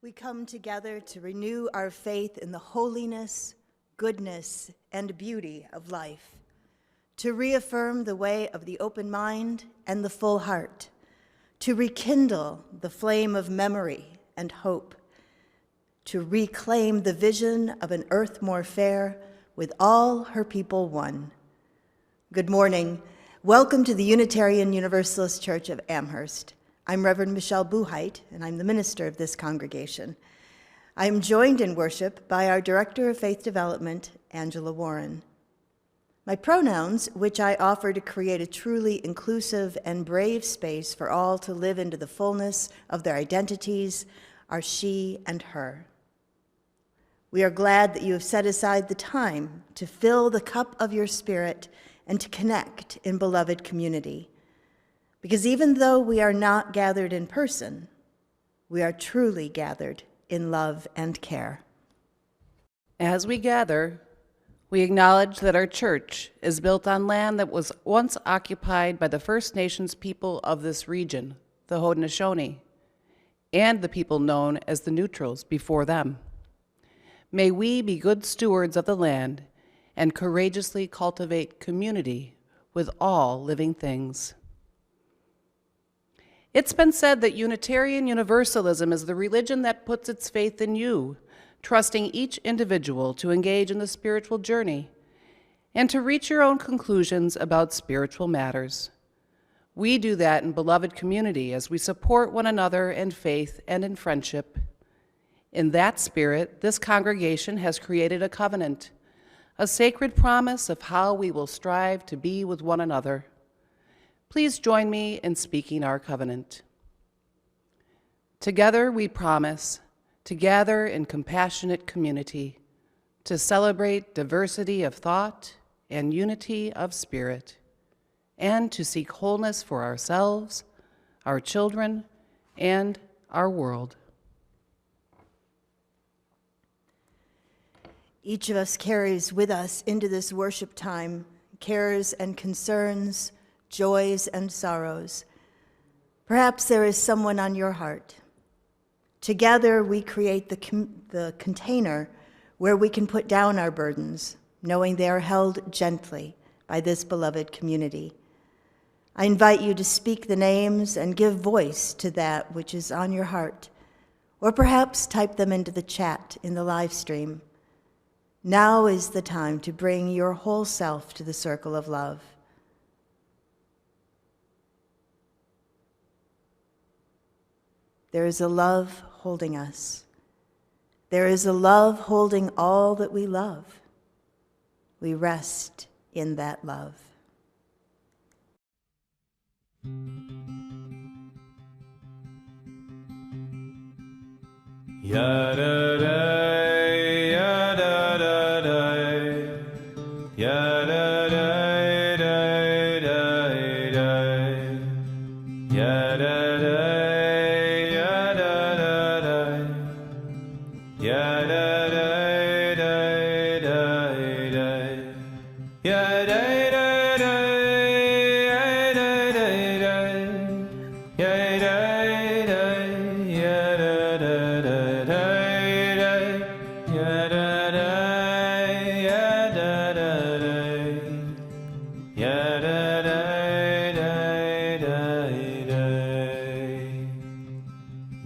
we come together to renew our faith in the holiness, goodness, and beauty of life, to reaffirm the way of the open mind and the full heart, to rekindle the flame of memory and hope, to reclaim the vision of an earth more fair with all her people one. Good morning. Welcome to the Unitarian Universalist Church of Amherst. I'm Reverend Michelle Buheit, and I'm the minister of this congregation. I am joined in worship by our Director of Faith Development, Angela Warren. My pronouns, which I offer to create a truly inclusive and brave space for all to live into the fullness of their identities, are she and her. We are glad that you have set aside the time to fill the cup of your spirit and to connect in beloved community. Because even though we are not gathered in person, we are truly gathered in love and care. As we gather, we acknowledge that our church is built on land that was once occupied by the First Nations people of this region, the Haudenosaunee, and the people known as the Neutrals before them. May we be good stewards of the land and courageously cultivate community with all living things. It's been said that Unitarian Universalism is the religion that puts its faith in you, trusting each individual to engage in the spiritual journey and to reach your own conclusions about spiritual matters. We do that in beloved community as we support one another in faith and in friendship. In that spirit, this congregation has created a covenant, a sacred promise of how we will strive to be with one another. Please join me in speaking our covenant. Together we promise to gather in compassionate community, to celebrate diversity of thought and unity of spirit, and to seek wholeness for ourselves, our children, and our world. Each of us carries with us into this worship time cares and concerns, joys and sorrows. Perhaps there is someone on your heart. Together we create the container where we can put down our burdens, knowing they are held gently by this beloved community. I invite you to speak the names and give voice to that which is on your heart, or perhaps type them into the chat in the live stream. Now is the time to bring your whole self to the circle of love. There is a love holding us. There is a love holding all that we love. We rest in that love. Ya-da-da, ya-da-da-da, ya-da-da-da-da-da, ya-da-da.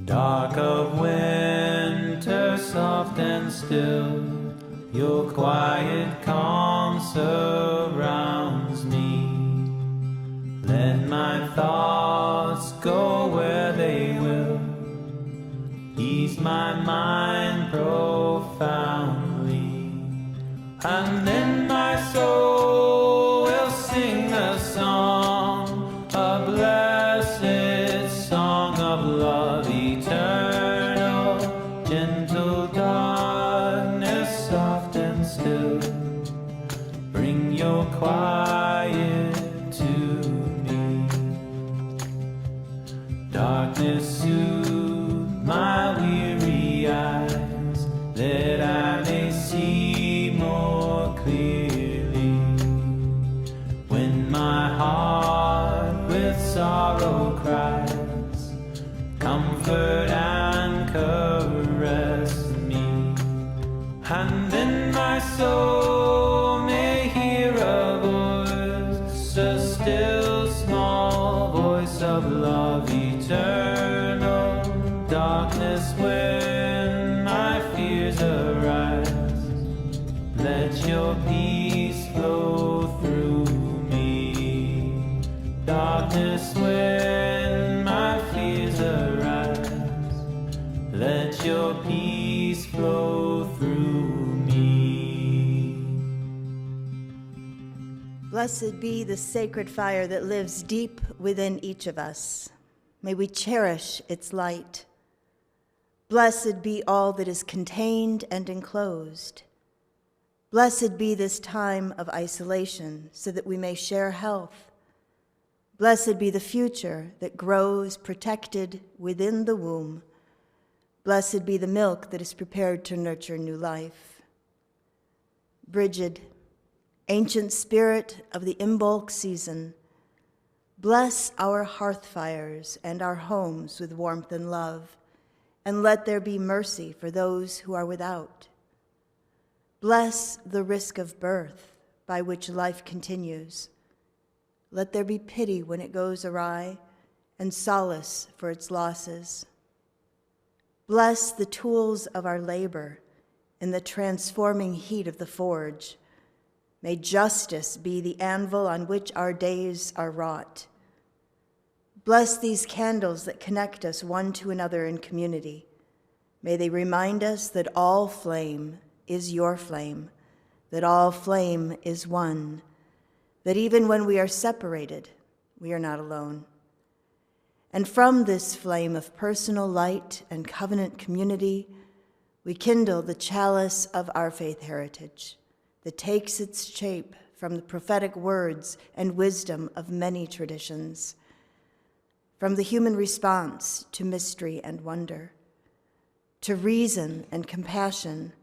Dark of winter, soft and still, your quiet calm surrounds me. Let my thoughts go where they will, ease my mind profoundly, and then my soul will sing a song, a blessed song of love eternal, gentle darkness, soft and still, bring your quiet to me. Darkness soothe my weary eyes, that I may see more clearly. When my heart with sorrow cries, comfort and courage darkness when my fears arise. Let your peace flow through me. Blessed be the sacred fire that lives deep within each of us. May we cherish its light. Blessed be all that is contained and enclosed. Blessed be this time of isolation so that we may share health. Blessed be the future that grows protected within the womb. Blessed be the milk that is prepared to nurture new life. Brigid, ancient spirit of the Imbolc season, bless our hearth fires and our homes with warmth and love, and let there be mercy for those who are without. Bless the risk of birth by which life continues. Let there be pity when it goes awry and solace for its losses. Bless the tools of our labor in the transforming heat of the forge. May justice be the anvil on which our days are wrought. Bless these candles that connect us one to another in community. May they remind us that all flame is your flame, that all flame is one, that even when we are separated, we are not alone. And from this flame of personal light and covenant community, we kindle the chalice of our faith heritage that takes its shape from the prophetic words and wisdom of many traditions, from the human response to mystery and wonder, to reason and compassion,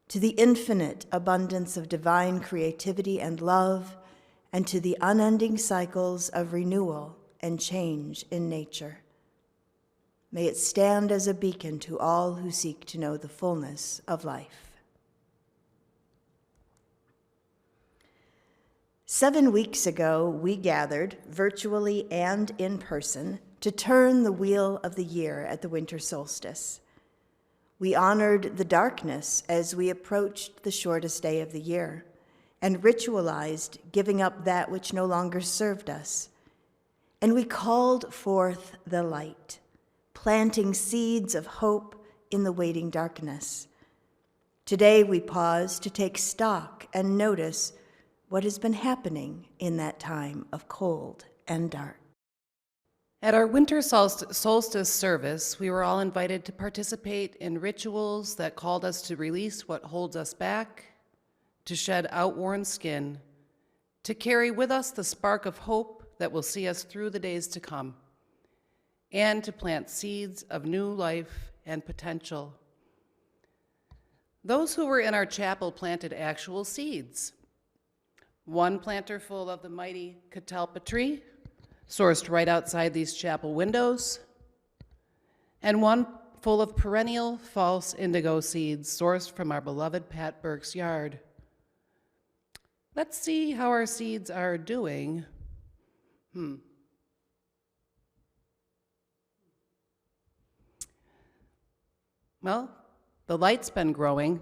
to the infinite abundance of divine creativity and love, and to the unending cycles of renewal and change in nature. May it stand as a beacon to all who seek to know the fullness of life. 7 weeks ago, we gathered, virtually and in person, to turn the wheel of the year at the winter solstice. We honored the darkness as we approached the shortest day of the year, and ritualized giving up that which no longer served us. And we called forth the light, planting seeds of hope in the waiting darkness. Today we pause to take stock and notice what has been happening in that time of cold and dark. At our winter solstice service, we were all invited to participate in rituals that called us to release what holds us back, to shed outworn skin, to carry with us the spark of hope that will see us through the days to come, and to plant seeds of new life and potential. Those who were in our chapel planted actual seeds. One planter full of the mighty catalpa tree, sourced right outside these chapel windows, and one full of perennial false indigo seeds sourced from our beloved Pat Burke's yard. Let's see how our seeds are doing. Well, the light's been growing,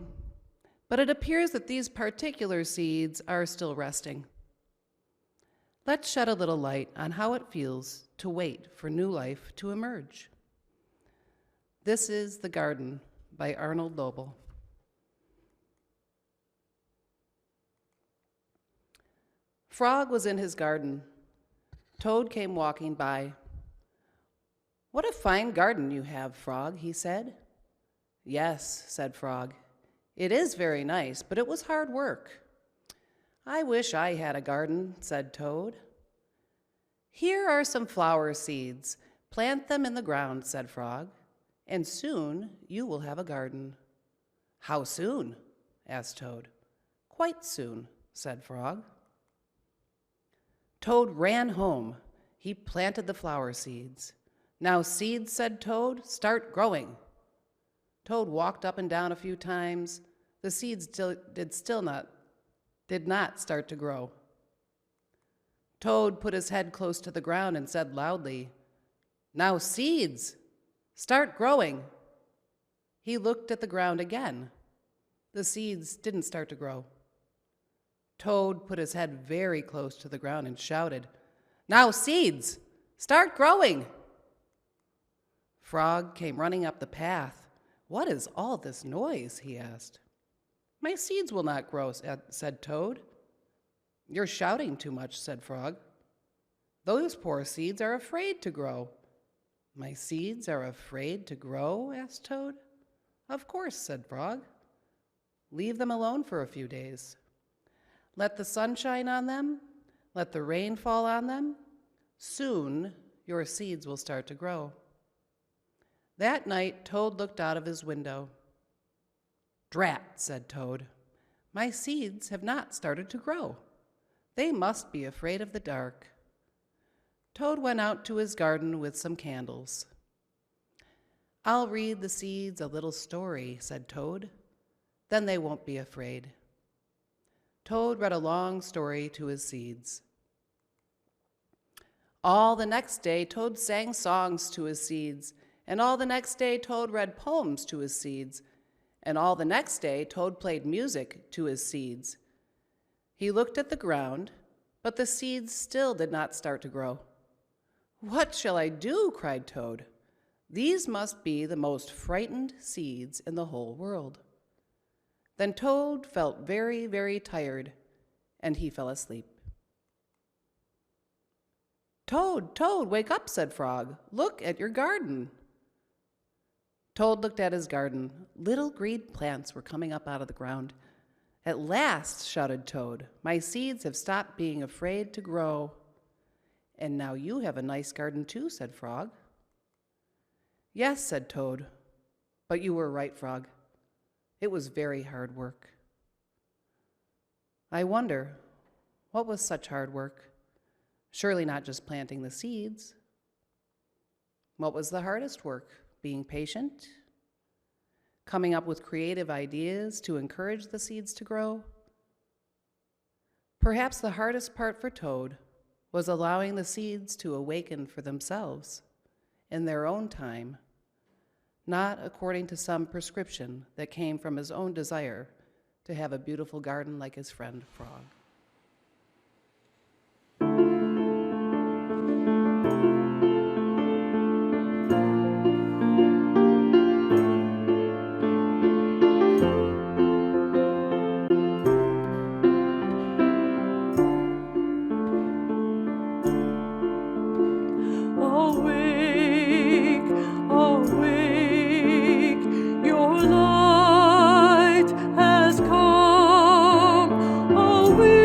but it appears that these particular seeds are still resting. Let's shed a little light on how it feels to wait for new life to emerge. This is The Garden by Arnold Lobel. Frog was in his garden. Toad came walking by. "What a fine garden you have, Frog," he said. "Yes," said Frog. "It is very nice, but it was hard work." "I wish I had a garden," said Toad. "Here are some flower seeds. Plant them in the ground," said Frog, "and soon you will have a garden." "How soon?" asked Toad. "Quite soon," said Frog. Toad ran home. He planted the flower seeds. "Now, seeds," said Toad, "start growing." Toad walked up and down a few times. The seeds did not start to grow. Toad put his head close to the ground and said loudly, "Now, seeds, start growing." He looked at the ground again. The seeds didn't start to grow. Toad put his head very close to the ground and shouted, "Now, seeds, Start growing. Frog came running up the path. What is all this noise? He asked. My seeds will not grow, said Toad. You're shouting too much, said Frog. Those poor seeds are afraid to grow. My seeds are afraid to grow? Asked Toad. Of course, said Frog. Leave them alone for a few days. Let the sun shine on them. Let the rain fall on them. Soon your seeds will start to grow. That night, Toad looked out of his window. Drat, said Toad. My seeds have not started to grow. They must be afraid of the dark. Toad went out to his garden with some candles. I'll read the seeds a little story, said Toad. Then they won't be afraid. Toad read a long story to his seeds. All the next day, Toad sang songs to his seeds, and all the next day, Toad read poems to his seeds, and all the next day, Toad played music to his seeds. He looked at the ground, but the seeds still did not start to grow. What shall I do? Cried Toad. These must be the most frightened seeds in the whole world. Then Toad felt very, very tired, and he fell asleep. Toad, Toad, wake up, said Frog. Look at your garden. Toad looked at his garden. Little green plants were coming up out of the ground. At last, shouted Toad, my seeds have stopped being afraid to grow. And now you have a nice garden too, said Frog. Yes, said Toad, but you were right, Frog. It was very hard work. I wonder, what was such hard work? Surely not just planting the seeds. What was the hardest work? Being patient? Coming up with creative ideas to encourage the seeds to grow? Perhaps the hardest part for Toad was allowing the seeds to awaken for themselves in their own time, not according to some prescription that came from his own desire to have a beautiful garden like his friend Frog. Awake,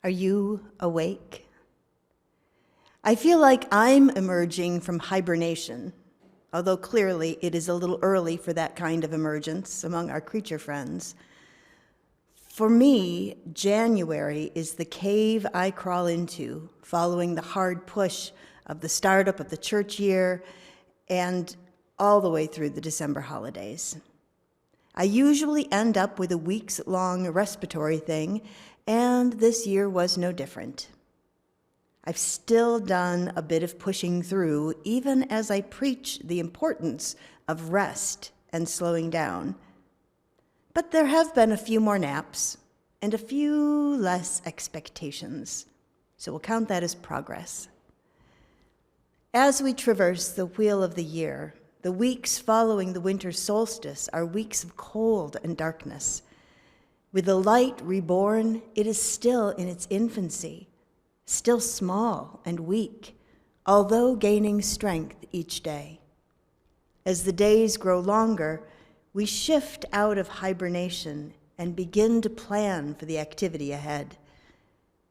Are you awake? I feel like I'm emerging from hibernation, although clearly it is a little early for that kind of emergence among our creature friends. For me, January is the cave I crawl into following the hard push of the startup of the church year and all the way through the December holidays. I usually end up with a weeks-long respiratory thing, and this year was no different. I've still done a bit of pushing through, even as I preach the importance of rest and slowing down. But there have been a few more naps and a few less expectations, so we'll count that as progress. As we traverse the wheel of the year, the weeks following the winter solstice are weeks of cold and darkness. With the light reborn, it is still in its infancy, still small and weak, although gaining strength each day. As the days grow longer, we shift out of hibernation and begin to plan for the activity ahead.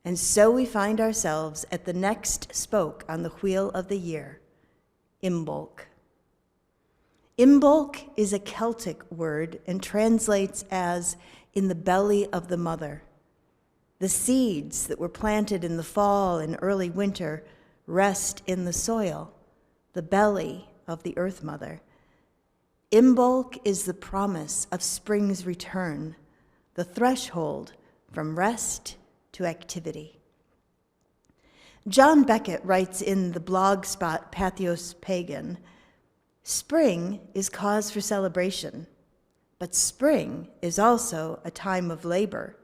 And so we find ourselves at the next spoke on the wheel of the year, Imbolc. Imbolc is a Celtic word and translates as in the belly of the mother. The seeds that were planted in the fall and early winter rest in the soil, the belly of the earth mother. Imbolc is the promise of spring's return, the threshold from rest to activity. John Beckett writes in the blog spot Patheos Pagan, spring is cause for celebration, but spring is also a time of labor,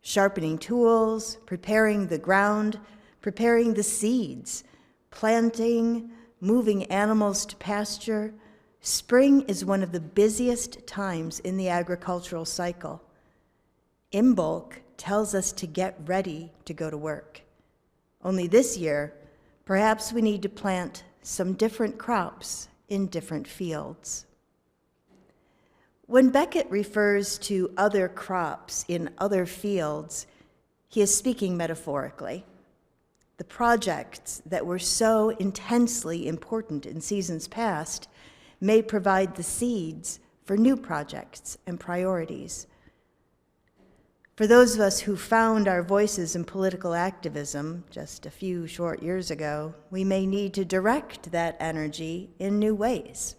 sharpening tools, preparing the ground, preparing the seeds, planting, moving animals to pasture. Spring is one of the busiest times in the agricultural cycle. Imbolc tells us to get ready to go to work. Only this year, perhaps we need to plant some different crops in different fields. When Beckett refers to other crops in other fields, he is speaking metaphorically. The projects that were so intensely important in seasons past may provide the seeds for new projects and priorities. For those of us who found our voices in political activism just a few short years ago, we may need to direct that energy in new ways,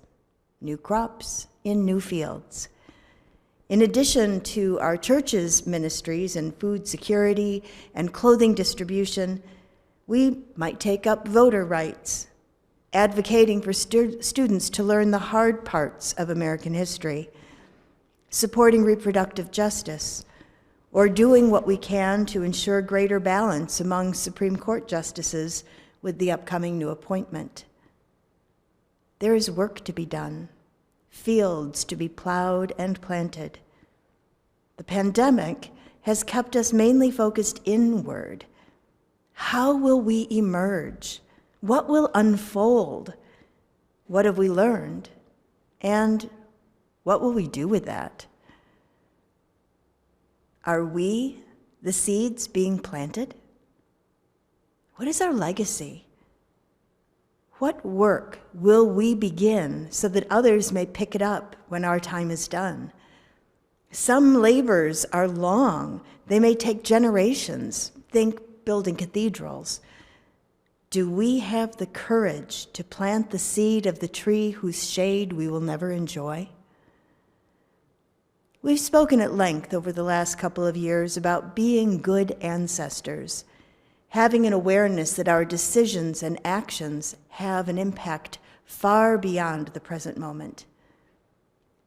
new crops in new fields. In addition to our church's ministries in food security and clothing distribution, we might take up voter rights, advocating for students to learn the hard parts of American history, supporting reproductive justice, or doing what we can to ensure greater balance among Supreme Court justices with the upcoming new appointment. There is work to be done, fields to be plowed and planted. The pandemic has kept us mainly focused inward. How will we emerge? What will unfold? What have we learned? And what will we do with that? Are we the seeds being planted? What is our legacy? What work will we begin so that others may pick it up when our time is done? Some labors are long. They may take generations. Think building cathedrals. Do we have the courage to plant the seed of the tree whose shade we will never enjoy? We've spoken at length over the last couple of years about being good ancestors, having an awareness that our decisions and actions have an impact far beyond the present moment.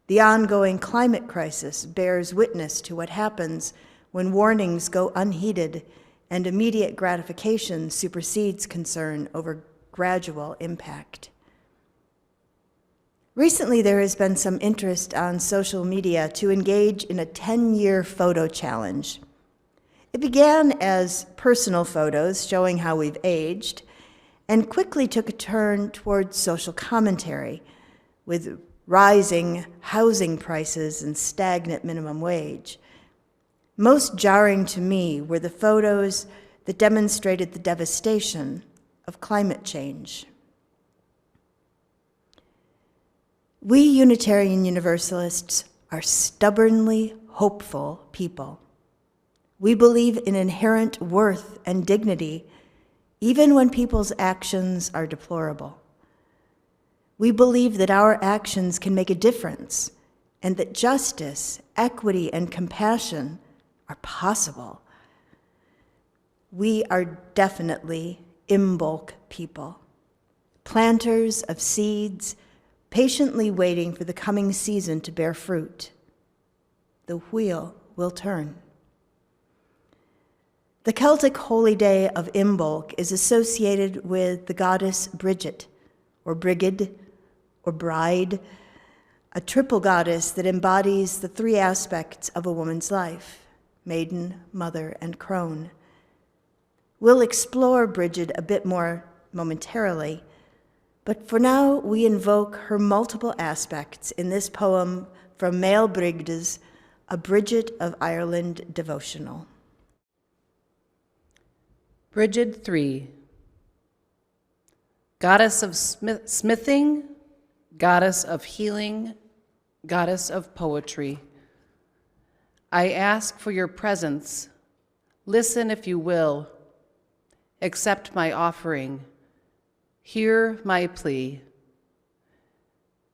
The ongoing climate crisis bears witness to what happens when warnings go unheeded and immediate gratification supersedes concern over gradual impact. Recently, there has been some interest on social media to engage in a 10-year photo challenge. It began as personal photos showing how we've aged, and quickly took a turn towards social commentary, with rising housing prices and stagnant minimum wage. Most jarring to me were the photos that demonstrated the devastation of climate change. We Unitarian Universalists are stubbornly hopeful people. We believe in inherent worth and dignity, even when people's actions are deplorable. We believe that our actions can make a difference and that justice, equity, and compassion are possible. We are definitely Imbolc people, planters of seeds, patiently waiting for the coming season to bear fruit. The wheel will turn. The Celtic holy day of Imbolc is associated with the goddess Bridget, or Brigid, or Bride, a triple goddess that embodies the three aspects of a woman's life: maiden, mother, and crone. We'll explore Bridget a bit more momentarily, but for now we invoke her multiple aspects in this poem from Mael Brigde's A Bridget of Ireland devotional. Bridget 3. Goddess of smithing, goddess of healing, goddess of poetry. I ask for your presence. Listen if you will. Accept my offering. Hear my plea.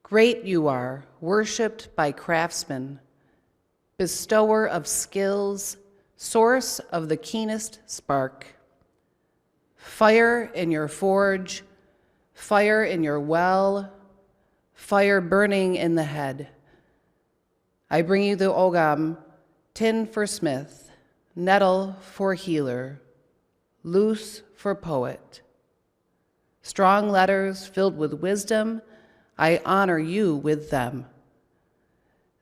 Great you are, worshipped by craftsmen, bestower of skills, source of the keenest spark. Fire in your forge, fire in your well, fire burning in the head. I bring you the ogam, tin for smith, nettle for healer, loose for poet. Strong letters filled with wisdom, I honor you with them.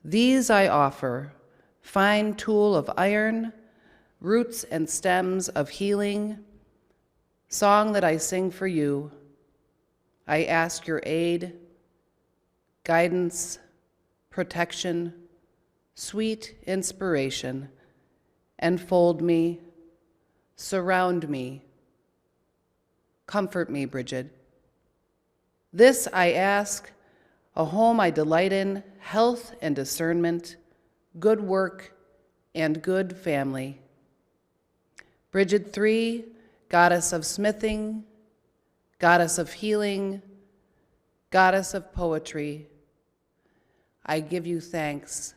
These I offer, fine tool of iron, roots and stems of healing, song that I sing for you. I ask your aid, guidance, protection, sweet inspiration. Enfold me, surround me, comfort me, Bridget. This I ask, a home I delight in, health and discernment, good work and good family. Bridget 3, goddess of smithing, goddess of healing, goddess of poetry. I give you thanks.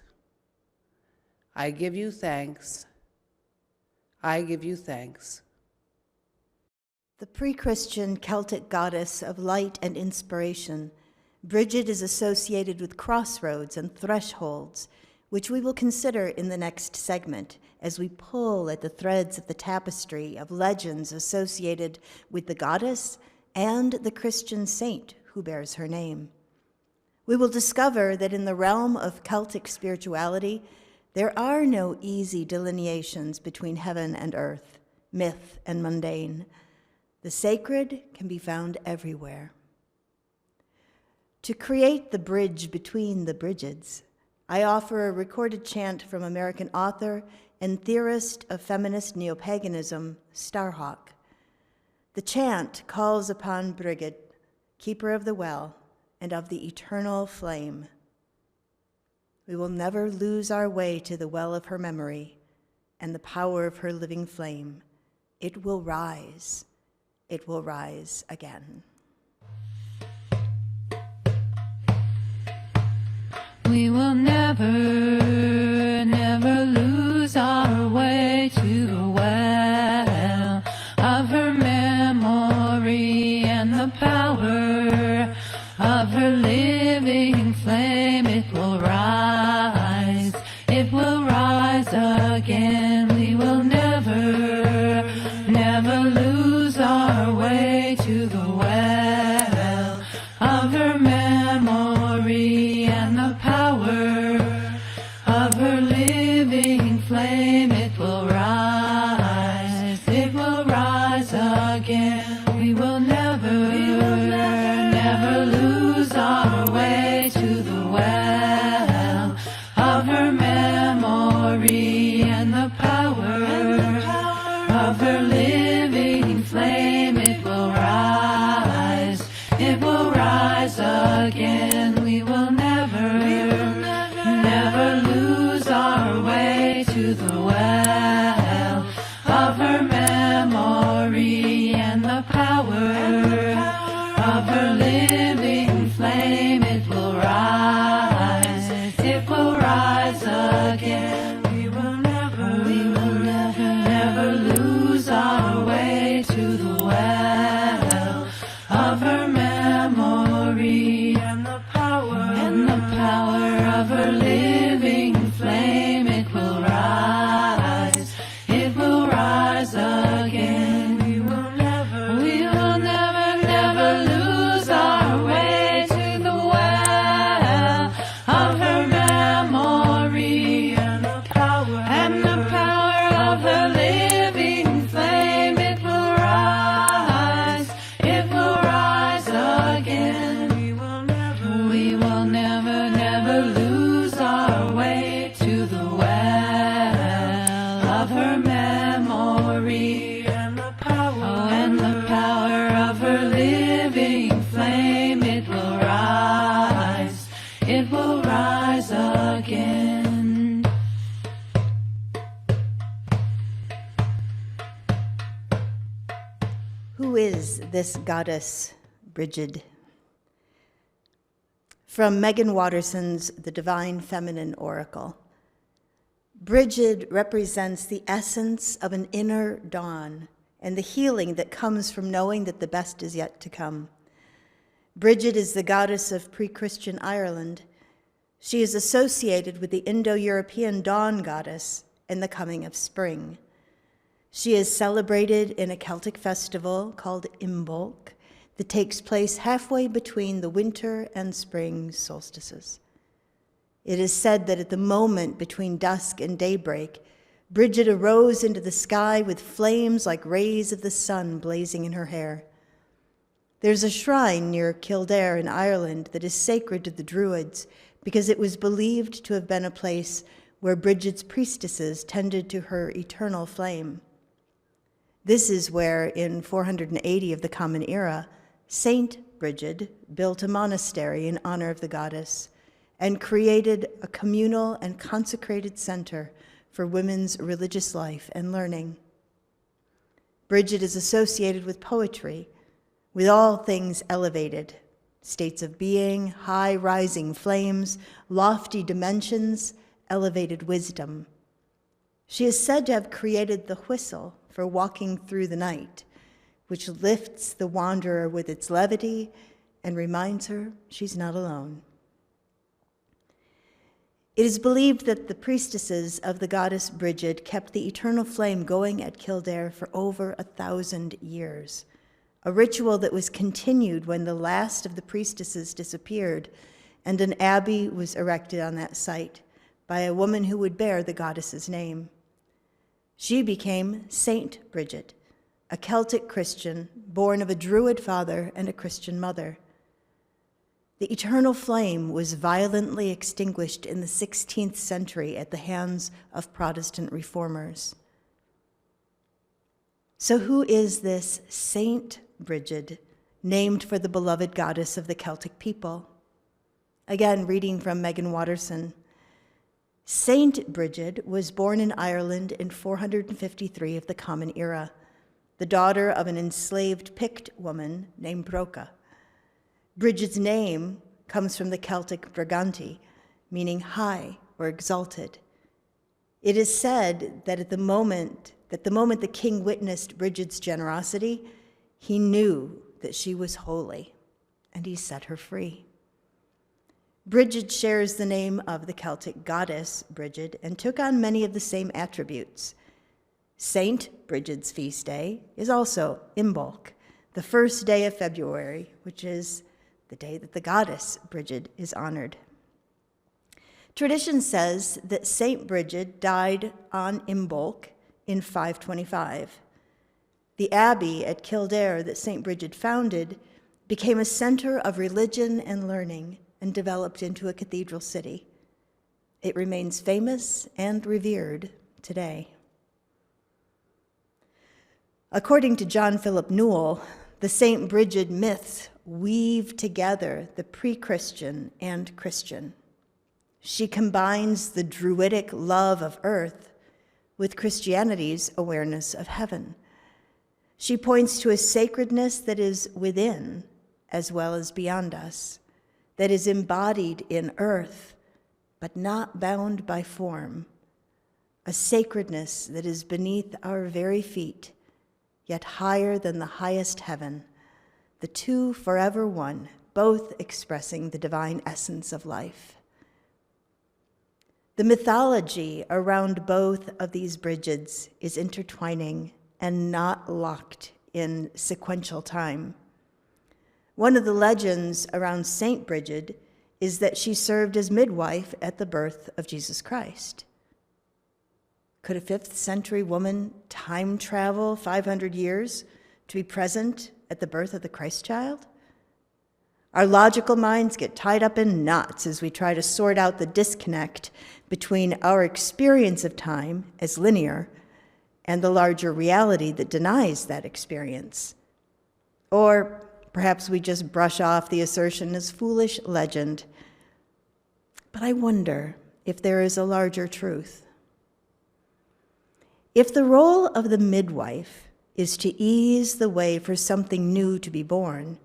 I give you thanks. I give you thanks. The pre-Christian Celtic goddess of light and inspiration, Bridget is associated with crossroads and thresholds, which we will consider in the next segment as we pull at the threads of the tapestry of legends associated with the goddess and the Christian saint who bears her name. We will discover that in the realm of Celtic spirituality, there are no easy delineations between heaven and earth, myth and mundane. The sacred can be found everywhere. To create the bridge between the Bridgets, I offer a recorded chant from American author and theorist of feminist neo-paganism, Starhawk. The chant calls upon Brigid, keeper of the well and of the eternal flame. We will never lose our way to the well of her memory and the power of her living flame. It will rise again. We will never lose our way to the well of her memory and the power of her living flame. It will rise again. We will never lose our way to the well of her memory and the power of her living flame. It will rise again. We will never lose our way to the well of her memory and the the power of her living flame. It will rise again. We will never lose our way to the well of her memory, and the power of her living flame. It will rise again. We will never lose our way to the well of her memory, and the power of her living flame. It will rise again. We will never lose our way to the well of her memory, and the power of her living flame. It will rise again. We will never lose our way to the well of her memory, and the power of her living flame. It will rise again. Who is this goddess, Brigid? From Megan Watterson's The Divine Feminine Oracle. Brigid represents the essence of an inner dawn and the healing that comes from knowing that the best is yet to come. Brigid is the goddess of pre-Christian Ireland. She is associated with the Indo-European dawn goddess and the coming of spring. She is celebrated in a Celtic festival called Imbolc that takes place halfway between the winter and spring solstices. It is said that at the moment between dusk and daybreak, Brigid arose into the sky with flames like rays of the sun blazing in her hair. There's a shrine near Kildare in Ireland that is sacred to the Druids because it was believed to have been a place where Brigid's priestesses tended to her eternal flame. This is where, in 480 of the Common Era, Saint Brigid built a monastery in honor of the goddess and created a communal and consecrated center for women's religious life and learning. Brigid is associated with poetry, with all things elevated, states of being, high rising flames, lofty dimensions, elevated wisdom. She is said to have created the whistle for walking through the night, which lifts the wanderer with its levity and reminds her she's not alone. It is believed that the priestesses of the goddess Brigid kept the eternal flame going at Kildare for over 1,000 years, a ritual that was continued when the last of the priestesses disappeared and an abbey was erected on that site by a woman who would bear the goddess's name. She became Saint Brigid, a Celtic Christian born of a Druid father and a Christian mother. The eternal flame was violently extinguished in the 16th century at the hands of Protestant reformers. So who is this Saint Brigid, named for the beloved goddess of the Celtic people? Again, reading from Megan Watterson. Saint Brigid was born in Ireland in 453 of the Common Era, the daughter of an enslaved Pict woman named Broca. Brigid's name comes from the Celtic Draganti, meaning high or exalted. It is said that the moment the king witnessed Brigid's generosity, he knew that she was holy, and he set her free. Brigid shares the name of the Celtic goddess Brigid and took on many of the same attributes. Saint Brigid's feast day is also Imbolc, the first day of February, which is the day that the goddess Brigid is honored. Tradition says that Saint Brigid died on Imbolc in 525. The abbey at Kildare that Saint Brigid founded became a center of religion and learning and developed into a cathedral city. It remains famous and revered today. According to John Philip Newell, the St. Bridget myths weave together the pre-Christian and Christian. She combines the Druidic love of earth with Christianity's awareness of heaven. She points to a sacredness that is within as well as beyond us, that is embodied in earth, but not bound by form, a sacredness that is beneath our very feet, yet higher than the highest heaven, the two forever one, both expressing the divine essence of life. The mythology around both of these Bridgets is intertwining and not locked in sequential time. One of the legends around Saint Bridget is that she served as midwife at the birth of Jesus Christ. Could a 5th century woman time travel 500 years to be present at the birth of the Christ child? Our logical minds get tied up in knots as we try to sort out the disconnect between our experience of time as linear and the larger reality that denies that experience. Or perhaps we just brush off the assertion as foolish legend. But I wonder if there is a larger truth. If the role of the midwife is to ease the way for something new to be born,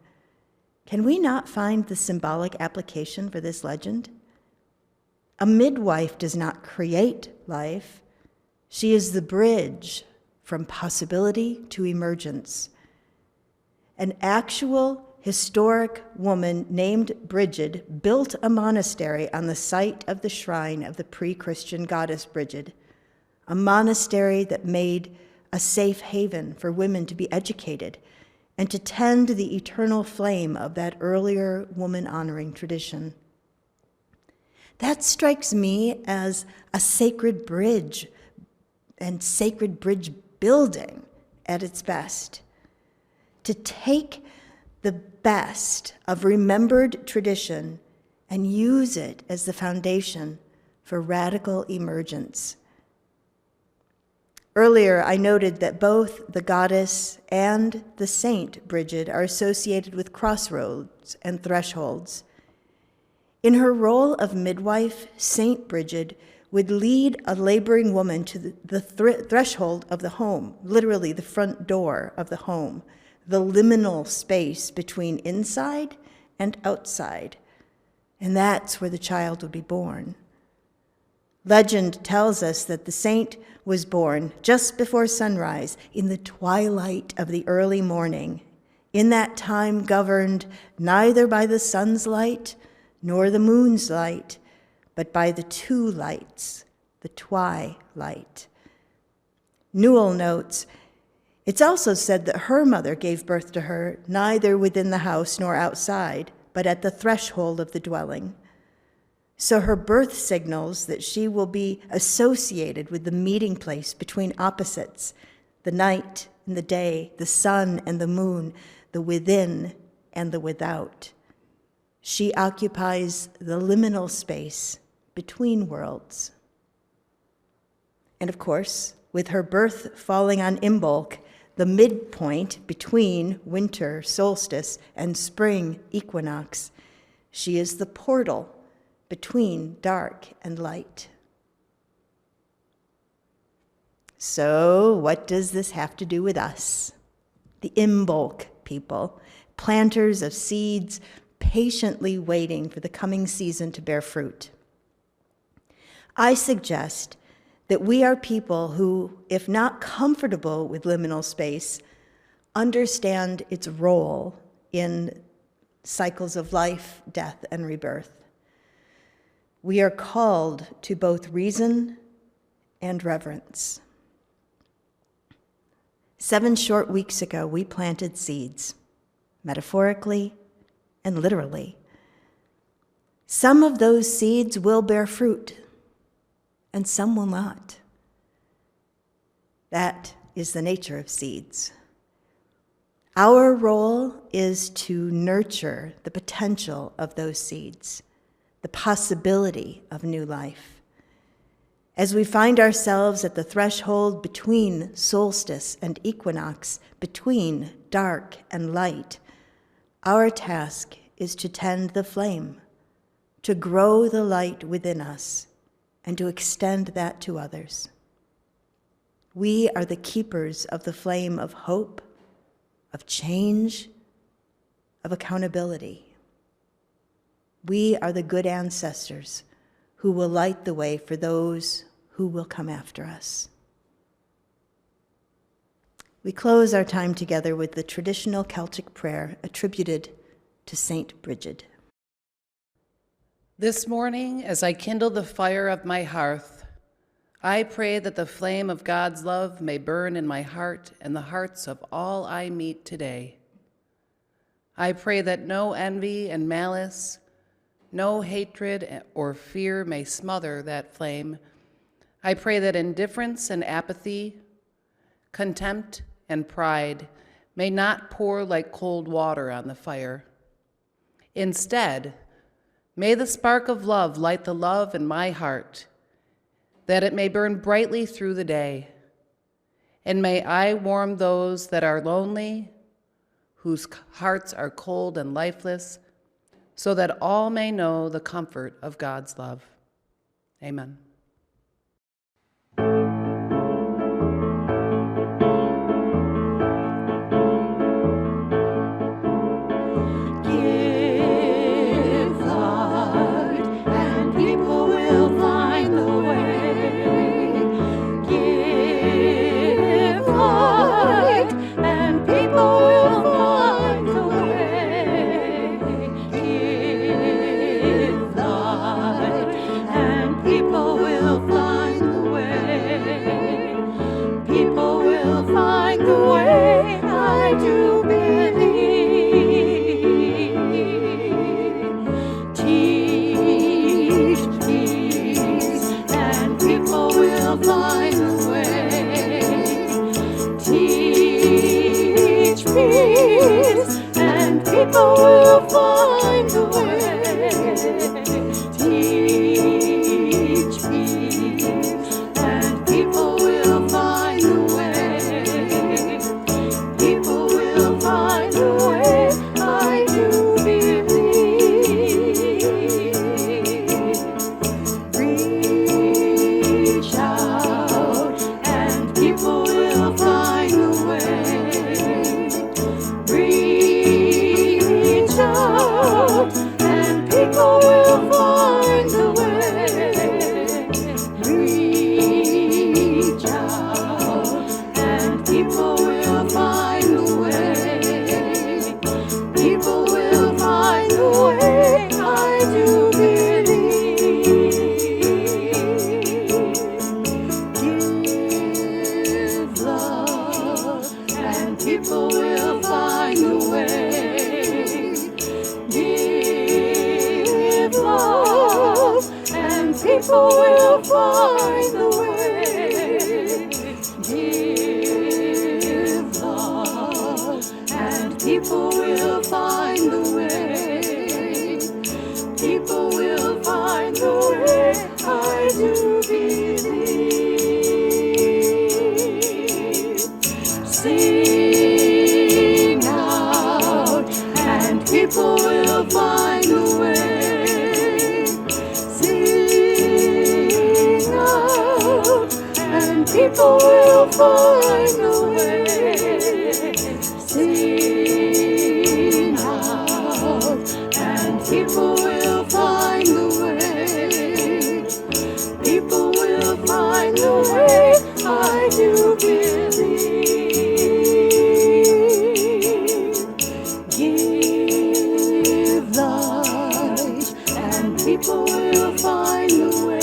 can we not find the symbolic application for this legend? A midwife does not create life. She is the bridge from possibility to emergence. An actual historic woman named Bridget built a monastery on the site of the shrine of the pre-Christian goddess Bridget, a monastery that made a safe haven for women to be educated and to tend the eternal flame of that earlier woman-honoring tradition. That strikes me as a sacred bridge and sacred bridge building at its best. To take the best of remembered tradition and use it as the foundation for radical emergence. Earlier, I noted that both the goddess and the saint Bridget are associated with crossroads and thresholds. In her role of midwife, Saint Bridget would lead a laboring woman to the threshold of the home, literally the front door of the home, the liminal space between inside and outside. And that's where the child would be born. Legend tells us that the saint was born just before sunrise, in the twilight of the early morning, in that time governed neither by the sun's light nor the moon's light, but by the two lights, the twilight. Newell notes, it's also said that her mother gave birth to her neither within the house nor outside, but at the threshold of the dwelling. So her birth signals that she will be associated with the meeting place between opposites, the night and the day, the sun and the moon, the within and the without. She occupies the liminal space between worlds. And of course, with her birth falling on Imbolc, the midpoint between winter solstice and spring equinox, she is the portal between dark and light. So what does this have to do with us? The Imbolc people, planters of seeds, patiently waiting for the coming season to bear fruit. I suggest that we are people who, if not comfortable with liminal space, understand its role in cycles of life, death, and rebirth. We are called to both reason and reverence. 7 short weeks ago, we planted seeds, metaphorically and literally. Some of those seeds will bear fruit, and some will not. That is the nature of seeds. Our role is to nurture the potential of those seeds, the possibility of new life. As we find ourselves at the threshold between solstice and equinox, between dark and light, our task is to tend the flame, to grow the light within us, and to extend that to others. We are the keepers of the flame of hope, of change, of accountability. We are the good ancestors who will light the way for those who will come after us. We close our time together with the traditional Celtic prayer attributed to Saint Bridget. This morning, as I kindle the fire of my hearth, I pray that the flame of God's love may burn in my heart and the hearts of all I meet today. I pray that no envy and malice, no hatred or fear may smother that flame. I pray that indifference and apathy, contempt and pride may not pour like cold water on the fire. Instead, may the spark of love light the love in my heart, that it may burn brightly through the day. And may I warm those that are lonely, whose hearts are cold and lifeless, so that all may know the comfort of God's love. Amen. Give light, and people will find the way. Give light, and people will find the way. Give light, and people will find the way. People will find the way, I do believe. Teach peace, and people will find the way. Teach peace, and people will find the way. Teach peace, and people will find the way. People will find the way, I do believe. Reach out, and people will find the way. Reach out, and people will find the way. Reach out, and people will find the way. People will find the way, I do believe. Give love, and people will find the way. Give love, and people will find the way. Give love, and people will find the way. People will find the way, I do believe. Sing out, and people will find the way. Sing out, and people will find the way. Sing out, and people will find the way. People will find the way, I do believe. Give light, and people will find the way.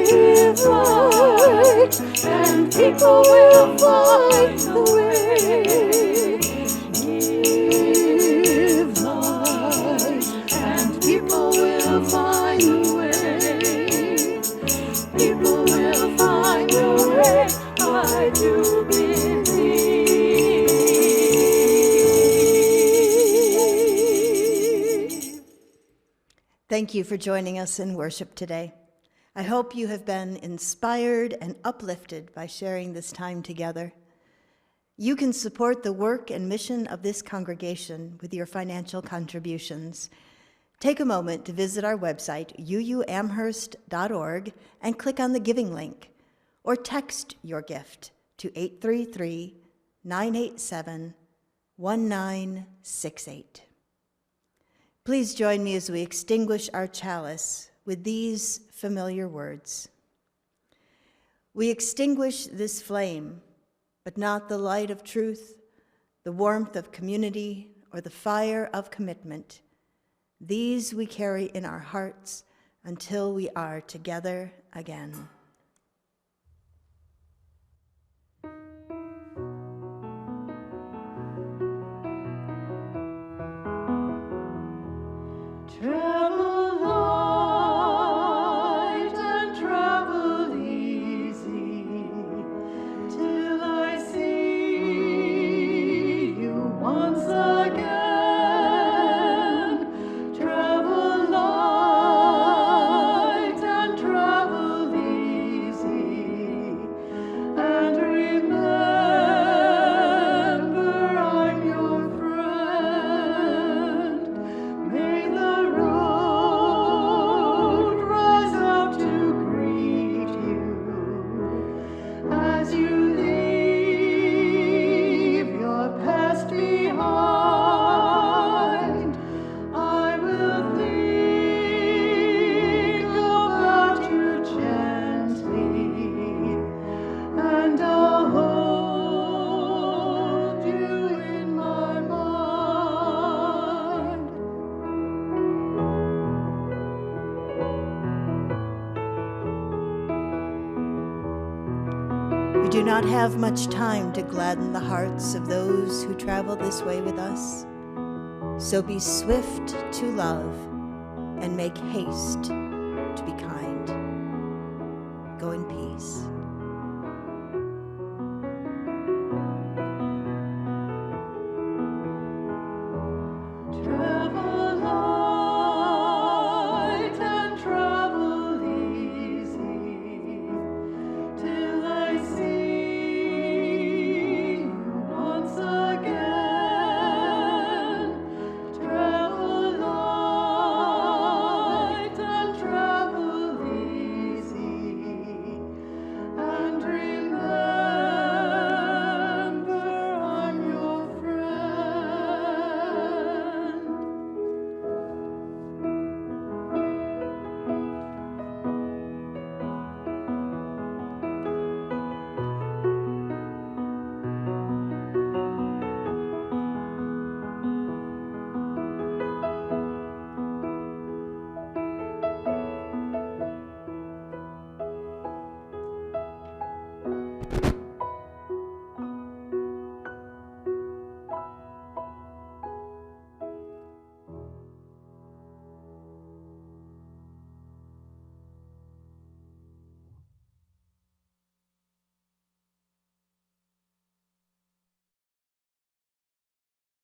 Give light, and people will find the way. Give light, and people will find the way. People will find the way, I do believe. Thank Thank you for joining us in worship today. I hope you have been inspired and uplifted by sharing this time together. You can support the work and mission of this congregation with your financial contributions. Take a moment to visit our website, uuamherst.org, and click on the giving link, or text your gift to 833-987-1968. Please join me as we extinguish our chalice with these familiar words. We extinguish this flame, but not the light of truth, the warmth of community, or the fire of commitment. These we carry in our hearts until we are together again. Travel light and travel easy till I see you once again. Travel light and travel easy, and remember I'm your friend. May the road rise up to greet you as you leave your past behind. I will think about you gently, and I'll hold you in my mind. We do not have much time to gladden the hearts of those who travel this way with us. So be swift to love and make haste to be kind. Go in peace.